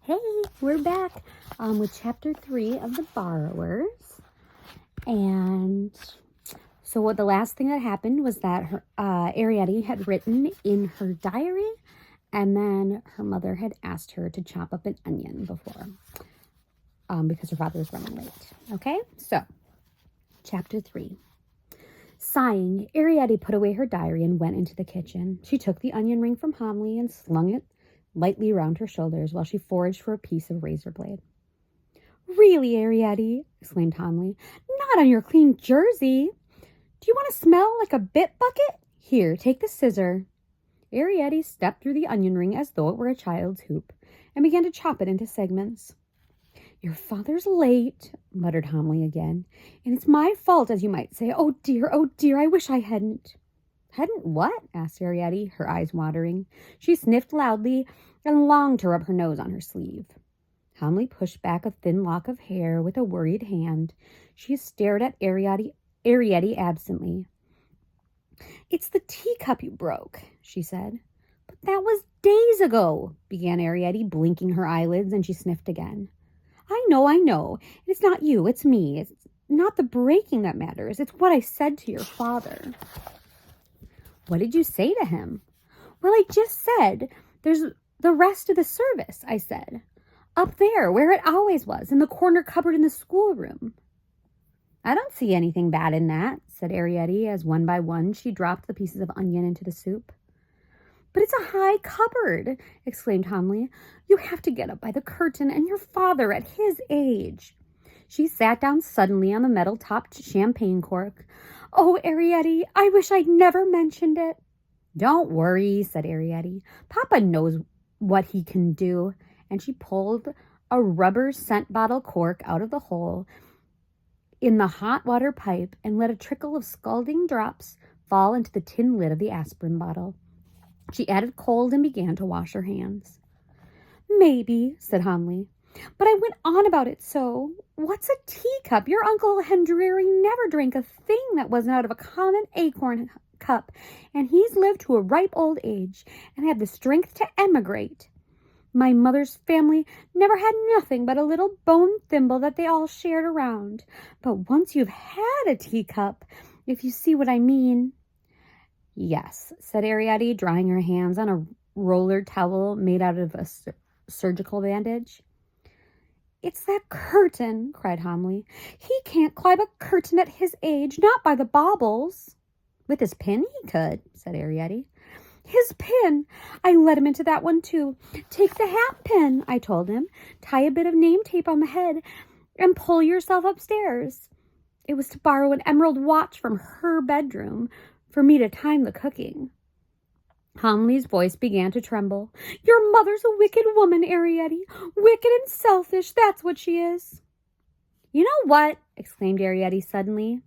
Hey, we're back with chapter 3 of The Borrowers. And so what the last thing that happened was that her Ariadne had written in her diary, and then her mother had asked her to chop up an onion before because her father was running late. Okay, so chapter 3. Sighing, Ariadne put away her diary and went into the kitchen. She took the onion ring from Homley and slung it lightly round her shoulders while she foraged for a piece of razor blade. "Really, Ariadne?" exclaimed Homley. "Not on your clean jersey. Do you want to smell like a bit bucket? Here, take the scissor." Ariadne stepped through the onion ring as though it were a child's hoop and began to chop it into segments. "Your father's late," muttered Homley again, "and it's my fault, as you might say. Oh dear, I wish I hadn't." "Hadn't what?" asked Ariadne, her eyes watering. She sniffed loudly and longed to rub her nose on her sleeve. Homley pushed back a thin lock of hair with a worried hand. She stared at Ariadne absently. "It's the teacup you broke," she said. "But that was days ago," began Ariadne, blinking her eyelids, and she sniffed again. I know. It's not you, it's me. It's not the breaking that matters. It's what I said to your father." "What did you say to him?" "Well, I just said, there's the rest of the service," I said. "Up there, where it always was, in the corner cupboard in the schoolroom." "I don't see anything bad in that," said Ariadne, as one by one she dropped the pieces of onion into the soup. "But it's a high cupboard," exclaimed Homley. "You have to get up by the curtain, and your father at his age." She sat down suddenly on the metal-topped champagne cork. "Oh, Ariadne, I wish I'd never mentioned it." "Don't worry," said Ariadne. "Papa knows what he can do." And she pulled a rubber scent bottle cork out of the hole in the hot water pipe and let a trickle of scalding drops fall into the tin lid of the aspirin bottle. She added cold and began to wash her hands. "Maybe," said Homley. "But I went on about it so. What's a teacup? Your Uncle Henry never drank a thing that wasn't out of a common acorn cup, and he's lived to a ripe old age and had the strength to emigrate. My mother's family never had nothing but a little bone thimble that they all shared around. But once you've had a teacup, if you see what I mean." "Yes," said Ariadne, drying her hands on a roller towel made out of a surgical bandage. "It's that curtain," cried Homley. "He can't climb a curtain at his age, not by the baubles." "With his pin he could," said Ariadne. "His pin! I let him into that one too. Take the hat pin, I told him. Tie a bit of name tape on the head and pull yourself upstairs. It was to borrow an emerald watch from her bedroom for me to time the cooking." Homley's voice began to tremble. "Your mother's a wicked woman, Ariadne. Wicked and selfish, that's what she is." "You know what?" exclaimed Ariadne suddenly.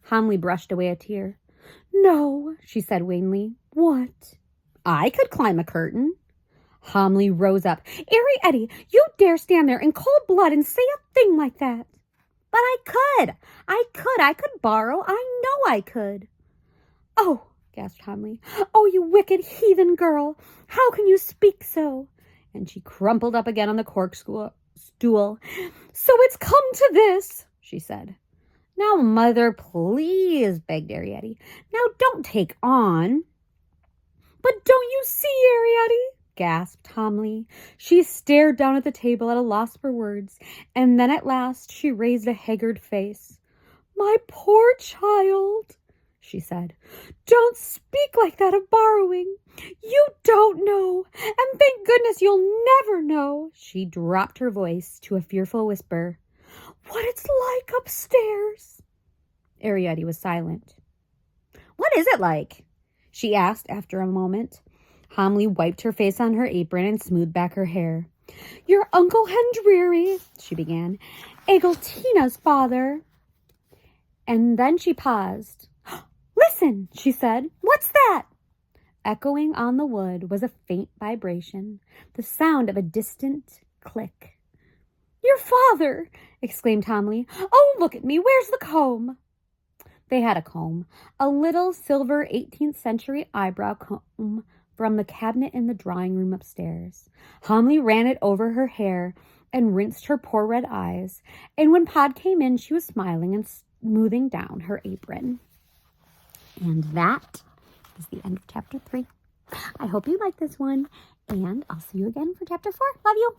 Homley brushed away a tear. "No," she said wanly. "What?" "I could climb a curtain." Homley rose up. "Ariadne, you dare stand there in cold blood and say a thing like that?" "But I could borrow. I know I could." "Oh," gasped Homley. "Oh, you wicked heathen girl. How can you speak so?" And she crumpled up again on the corkscrew stool. "So it's come to this," she said. "Now, Mother, please," begged Ariadne. "Now, don't take on." "But don't you see, Ariadne?" gasped Homley. She stared down at the table at a loss for words, and then at last she raised a haggard face. "My poor child," she said. "Don't speak like that of borrowing. You don't know, and thank goodness you'll never know." She dropped her voice to a fearful whisper. "What it's like upstairs." Ariadne was silent. "What is it like?" she asked after a moment. Homley wiped her face on her apron and smoothed back her hair. "Your Uncle Henry," she began, "Eglantina's father." And then she paused. "Listen," she said. "What's that?" Echoing on the wood was a faint vibration, the sound of a distant click. "Your father!" exclaimed Homley. "Oh, look at me. Where's the comb?" They had a comb, a little silver 18th century eyebrow comb from the cabinet in the drawing room upstairs. Homily ran it over her hair and rinsed her poor red eyes, and when Pod came in, she was smiling and smoothing down her apron. And that is the end of chapter 3. I hope you like this one, and I'll see you again for chapter 4. Love you.